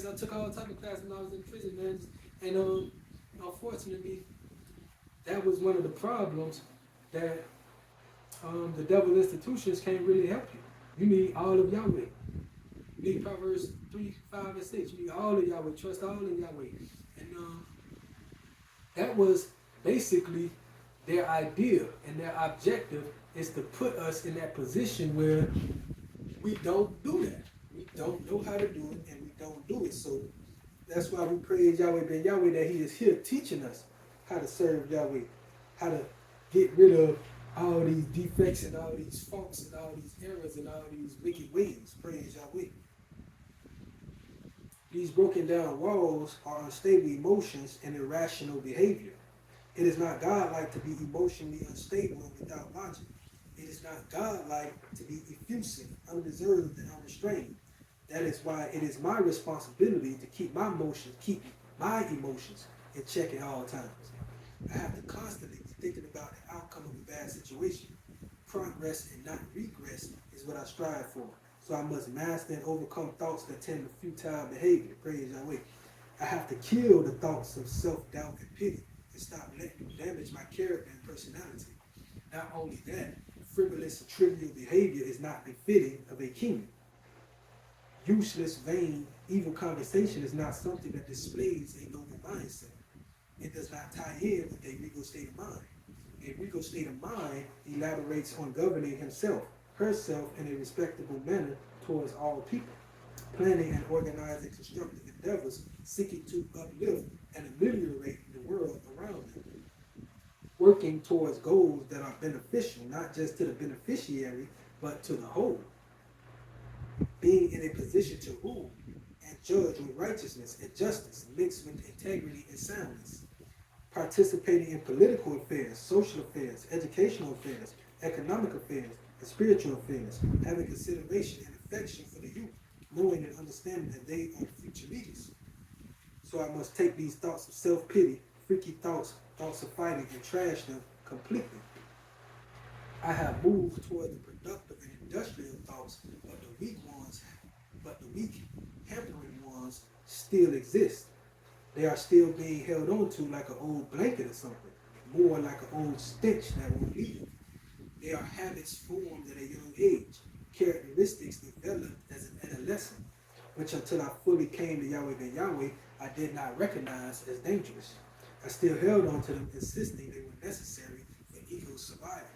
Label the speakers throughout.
Speaker 1: I took all type of classes when I was in prison, man. And unfortunately, that was one of the problems that the devil institutions can't really help you. You need all of Yahweh. You need Proverbs 3, 5, and 6. You need all of Yahweh. Trust all in Yahweh. And that was basically their idea and their objective is to put us in that position where we don't do that. We don't know how to do it and we don't do it. So that's why we praise Yahweh Ben Yahweh that He is here teaching us how to serve Yahweh, how to get rid of all these defects and all these faults and all these errors and all these wicked ways. Praise Yahweh. These broken down walls are unstable emotions and irrational behavior. It is not godlike to be emotionally unstable and without logic. It is not godlike to be effusive, undeserved, and unrestrained. That is why it is my responsibility to keep my emotions in check at all times. I have to constantly be thinking about the outcome of a bad situation. Progress and not regress is what I strive for. So I must master and overcome thoughts that tend to futile behavior. Praise Yahweh. I have to kill the thoughts of self-doubt and pity and stop letting them damage my character and personality. Not only that, frivolous and trivial behavior is not befitting of a king. Useless, vain, evil conversation is not something that displays a noble mindset. It does not tie in with a regal state of mind. A regal state of mind elaborates on governing himself, herself in a respectable manner towards all people, planning and organizing constructive endeavors, seeking to uplift and ameliorate the world around them, working towards goals that are beneficial, not just to the beneficiary, but to the whole, being in a position to rule and judge with righteousness and justice mixed with integrity and soundness, participating in political affairs, social affairs, educational affairs, economic affairs, and spiritual affairs, having consideration and affection for the youth, knowing and understanding that they are the future leaders. So I must take these thoughts of self-pity, freaky thoughts, thoughts of fighting, and trash them completely. I have moved toward the productive and industrial thoughts, but the weak, hampering ones still exist. They are still being held on to like an old blanket or something, more like an old stench that won't leave. They are habits formed at a young age, characteristics developed as an adolescent, which until I fully came to Yahweh Ben Yahweh, I did not recognize as dangerous. I still held on to them, insisting they were necessary for ego's survival.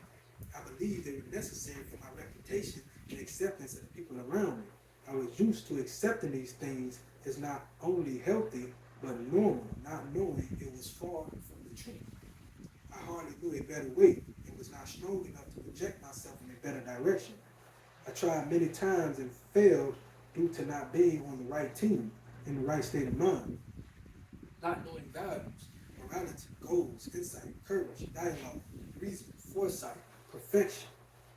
Speaker 1: I believed they were necessary for my reputation and acceptance of the people around me. I was used to accepting these things as not only healthy, but normal, not knowing it was far from the truth. I hardly knew a better way and was not strong enough to project myself in a better direction. I tried many times and failed due to not being on the right team, in the right state of mind, not knowing values, morality, goals, insight, courage, dialogue, reason, foresight, perfection,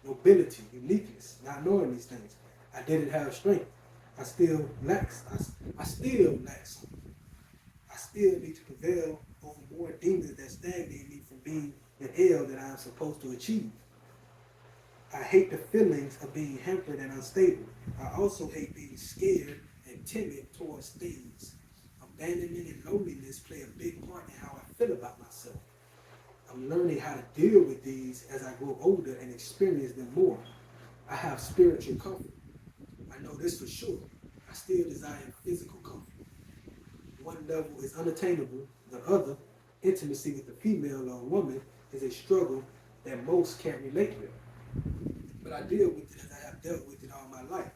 Speaker 1: nobility, uniqueness, not knowing these things. I didn't have strength. I still lack something. I still need to prevail over more demons that stagnate me from being the L that I'm supposed to achieve. I hate the feelings of being hampered and unstable. I also hate being scared and timid towards things. Abandonment and loneliness play a big part in how I feel about myself. I'm learning how to deal with these as I grow older and experience them more. I have spiritual comfort. I know this for sure. I still desire physical comfort. One level is unattainable. The other, intimacy with a female or a woman, is a struggle that most can't relate with. But I deal with it as I have dealt with it all my life.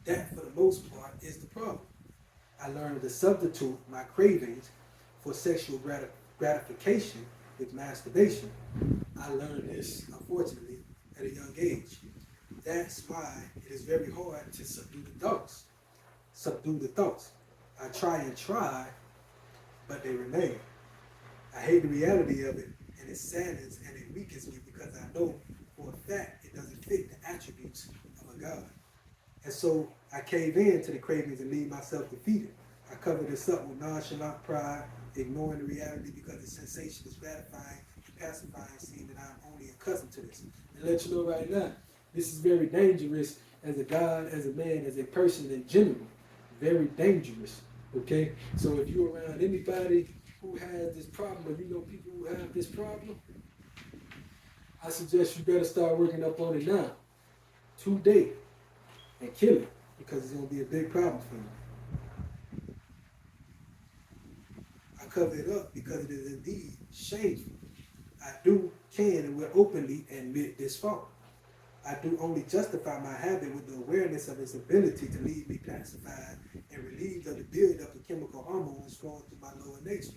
Speaker 1: That, for the most part, is the problem. I learned to substitute my cravings for sexual gratification with masturbation. I learned this, unfortunately, at a young age. That's why it is very hard to subdue the thoughts. I try, but they remain. I hate the reality of it, and it saddens and it weakens me because I know for a fact it doesn't fit the attributes of a God. And so I cave in to the cravings and leave myself defeated. I cover this up with nonchalant pride, ignoring the reality because the sensation is gratifying and pacifying, seeing that I'm only accustomed to this. And let you know right now, this is very dangerous as a God, as a man, as a person in general. very dangerous. Okay, so if you're around anybody who has this problem, or you know people who have this problem, I suggest you better start working up on it now, today, and kill it, because it's gonna be a big problem for you. I cover it up because it is indeed shameful. I can, and will openly admit this fault. I do only justify my habit with the awareness of its ability to leave me pacified and relieved of the buildup of chemical hormones flowing through my lower nature.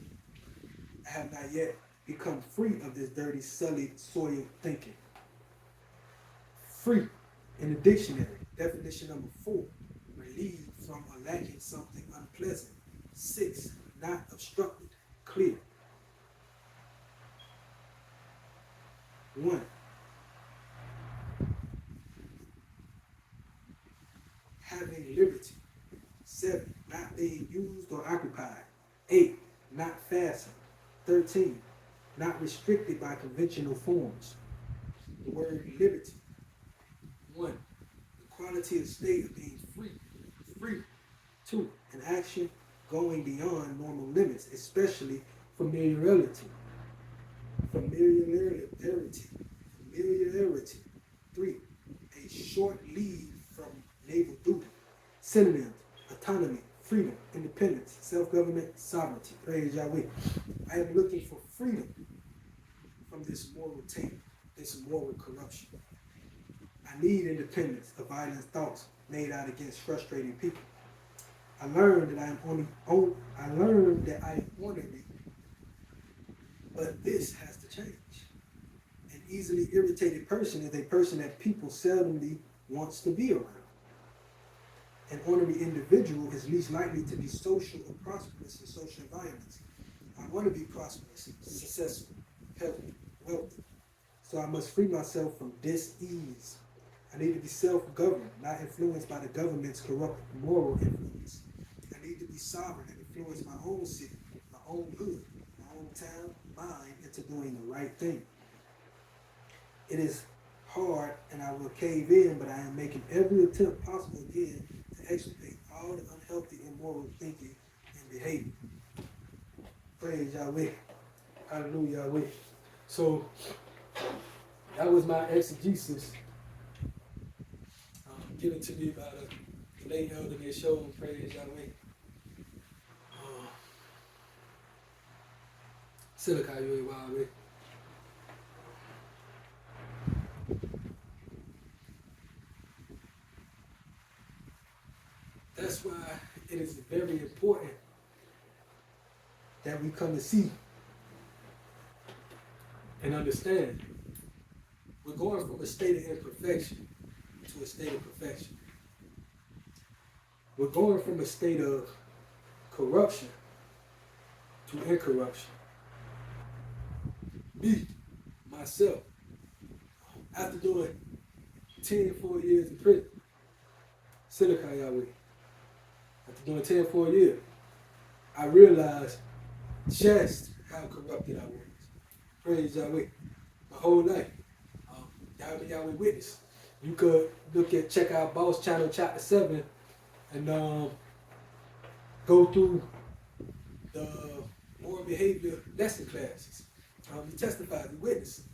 Speaker 1: I have not yet become free of this dirty, sullied, soiled thinking. Free in the dictionary, definition number 4, relieved from or lacking something unpleasant. 6, not obstructed, clear. 1. Having liberty. 7. Not being used or occupied. 8. Not fastened. 13. Not restricted by conventional forms. The word liberty. 1. The quality of state of being free. Free. 2. An action going beyond normal limits, especially familiarity. Familiarity. 3. A short leave from naval duty. Synonyms: autonomy, freedom, independence, self-government, sovereignty. Praise Yahweh. I am looking for freedom from this moral taint, this moral corruption. I need independence of violent thoughts made out against frustrating people. I learned that I am ornery, but this has to change. An easily irritated person is a person that people seldomly wants to be around. An ornery individual is least likely to be social or prosperous in social environments. I want to be prosperous, successful, healthy, wealthy. So I must free myself from dis-ease. I need to be self-governed, not influenced by the government's corrupt moral influence. I need to be sovereign and influence my own city, my own hood, my own town, mind into doing the right thing. It is hard and I will cave in, but I am making every attempt possible again to extirpate all the unhealthy, immoral thinking and behavior. Praise Yahweh. Hallelujah, Yahweh. So that was my exegesis given to me by the late elder they showed. Praise Yahweh. Silica Yahweh. That's why it is very important that we come to see and understand. We're going from a state of imperfection to a state of perfection. We're going from a state of corruption to incorruption. Me, myself, after doing 10 full years in prison, Silica Yahweh, after doing 10 full years, I realized just how corrupted I was. Praise Yahweh. My whole life. Yahweh witness. You could check out Boss Channel Chapter 7 and go through the moral behavior lesson classes. He testified, he witnessed.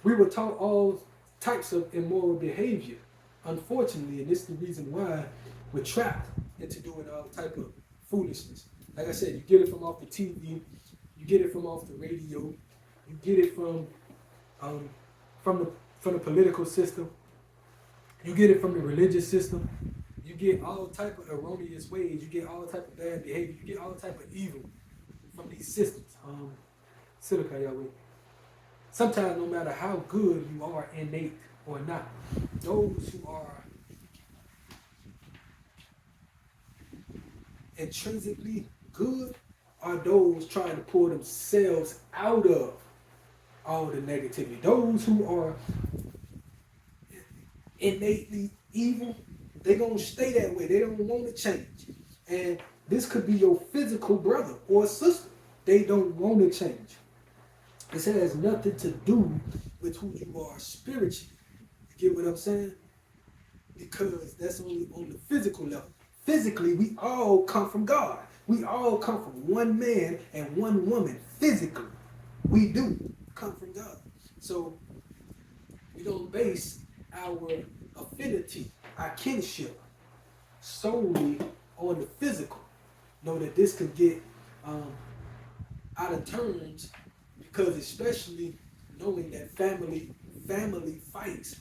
Speaker 1: We were taught all types of immoral behavior, unfortunately, and this is the reason why we're trapped into doing all type of foolishness. Like I said, you get it from off the TV, you get it from off the radio, you get it from the political system, you get it from the religious system, you get all type of erroneous ways, you get all type of bad behavior, you get all type of evil from these systems. Silica Yahweh. Sometimes no matter how good you are innate or not, those who are intrinsically good are those trying to pull themselves out of all the negativity. Those who are innately evil, they're going to stay that way. They don't want to change. And this could be your physical brother or sister. They don't want to change. This has nothing to do with who you are spiritually. You get what I'm saying? Because that's only on the physical level. Physically, we all come from God. We all come from one man and one woman. Physically, we do come from God. So we don't base our affinity, our kinship, solely on the physical. Know that this could get um, out of turns, because especially knowing that family fights.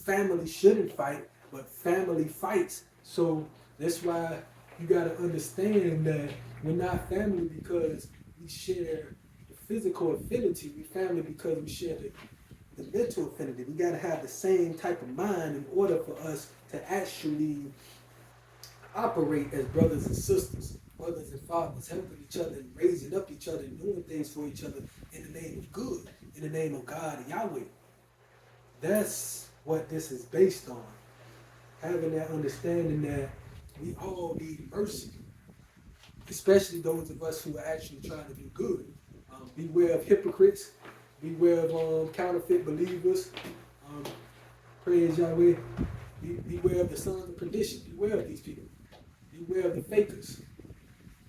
Speaker 1: Family shouldn't fight, but family fights. So that's why you got to understand that we're not family because we share the physical affinity. We family because we share the mental affinity. We got to have the same type of mind in order for us to actually operate as brothers and sisters, mothers and fathers, helping each other and raising up each other and doing things for each other in the name of good, in the name of God and Yahweh. That's what this is based on. Having that understanding that we all need mercy, especially those of us who are actually trying to do good. Beware of hypocrites, beware of counterfeit believers. Um, praise Yahweh. Beware of the sons of perdition. Beware of these people. Beware of the fakers.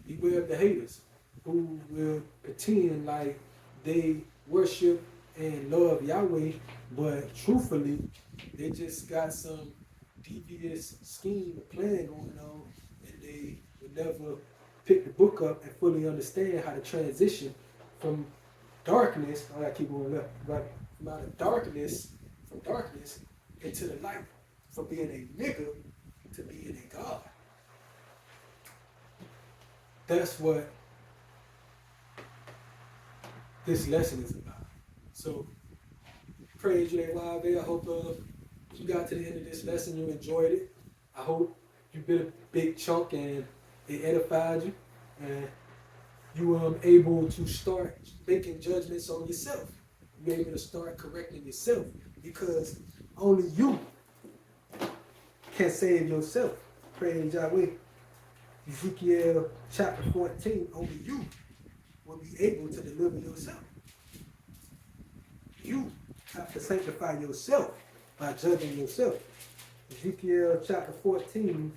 Speaker 1: Beware of the haters who will pretend like they worship and love Yahweh, but truthfully, they just got some devious scheme or plan going on, and they will never pick the book up and fully understand how to transition from darkness. I gotta keep going left, right? From out of from darkness into the light, from being a nigga to being a God. That's what this lesson is about. So, praise Yahweh. I hope you got to the end of this lesson, you enjoyed it. I hope you bit a big chunk and it edified you, and you were able to start making judgments on yourself. You're able to start correcting yourself, because only you can save yourself. Praise Yahweh. Ezekiel chapter 14, only you will be able to deliver yourself. You have to sanctify yourself by judging yourself. Ezekiel chapter 14,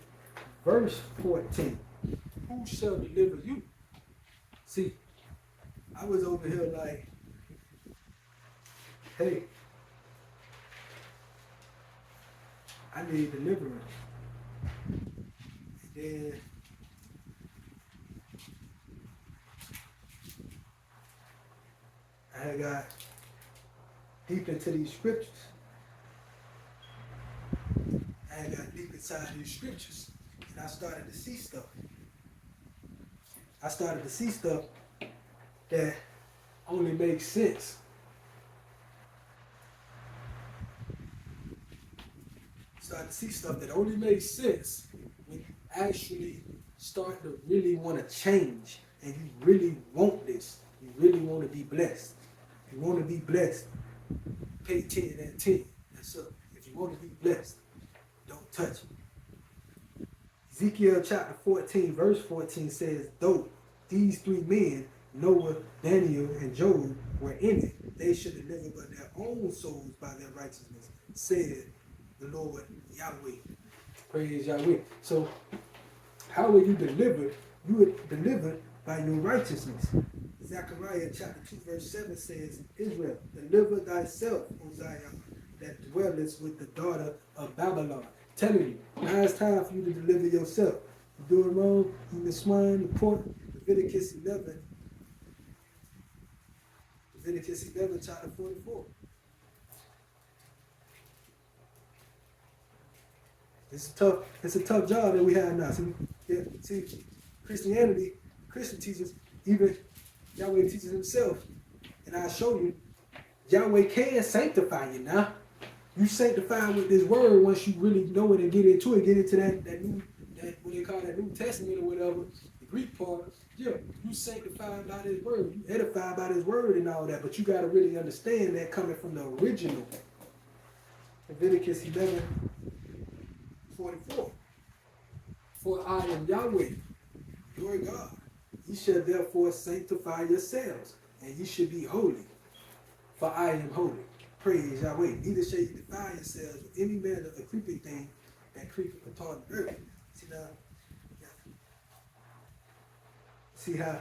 Speaker 1: verse 14. Who shall deliver you? See, I was over here like, hey, I need deliverance. And then I got deep into these scriptures. I got deep inside these scriptures, and I started to see stuff. I started to see stuff that only makes sense. Started to see stuff that only makes sense when you actually start to really want to change, and you really want this. You really want to be blessed. If you want to be blessed, pay 10 and 10. That's up. If you want to be blessed, don't touch it. Ezekiel chapter 14, verse 14 says, though these three men, Noah, Daniel, and Job, were in it, they should deliver but their own souls by their righteousness, said the Lord Yahweh. Praise Yahweh. So, how will you deliver? You are delivered by your righteousness. Zechariah chapter 2, verse 7 says, Israel, deliver thyself, O Zion, that dwellest with the daughter of Babylon. Telling you, now it's time for you to deliver yourself. You're doing wrong, eating the swine, the pork. Leviticus 11, chapter 44. It's a tough job that we have now. See, Christianity, Christian teachers, even Yahweh teaches himself, and I'll show you, Yahweh can sanctify you now. You sanctify with this word once you really know it and get into it, get into that new, what they call that New Testament or whatever, the Greek part. Yeah, you sanctified by this word, you edified by this word and all that, but you got to really understand that coming from the original. Leviticus 11:44. For I am Yahweh, your God. Ye shall therefore sanctify yourselves, and ye should be holy, for I am holy. Praise Yahweh. Neither shall you defile yourselves with any manner of creeping thing that creepeth upon the earth. See now, See how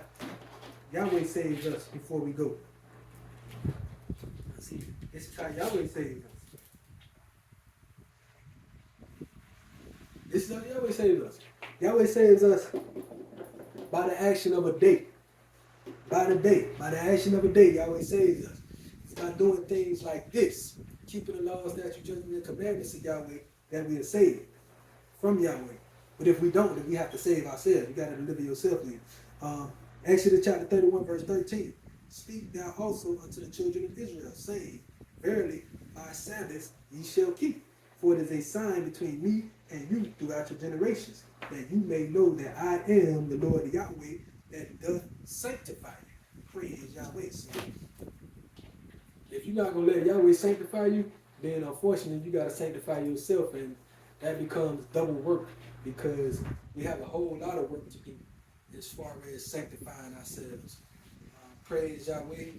Speaker 1: Yahweh saves us before we go. See, this is how Yahweh saves us. This is how Yahweh saves us. Yahweh saves us by the action of a day. By the action of a day, Yahweh saves us. It's by doing things like this, keeping the laws, statutes, judgments, and commandments of Yahweh, that we are saved from Yahweh. But if we don't, then we have to save ourselves. You got to deliver yourself, Lee. Exodus chapter 31, verse 13. Speak thou also unto the children of Israel, saying, Verily, my Sabbaths ye shall keep, for it is a sign between me and you throughout your generations, that you may know that I am the Lord Yahweh, that doth sanctify you. Praise Yahweh. So if you're not going to let Yahweh sanctify you, then unfortunately you got to sanctify yourself, and that becomes double work, because we have a whole lot of work to do as far as sanctifying ourselves. Praise Yahweh.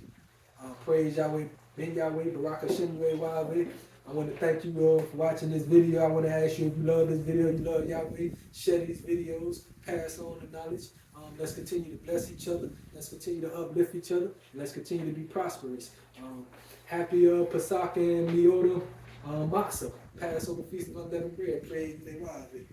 Speaker 1: Praise Yahweh. Ben Yahweh. Barak Hashem Yahweh. I want to thank you all for watching this video. I want to ask you, if you love this video, you love Yahweh, share these videos, pass on the knowledge. Let's continue to bless each other. Let's continue to uplift each other. And let's continue to be prosperous. Happy Pesach and Leota Matzah, Passover Feast of Unleavened Bread. Praise Yahweh.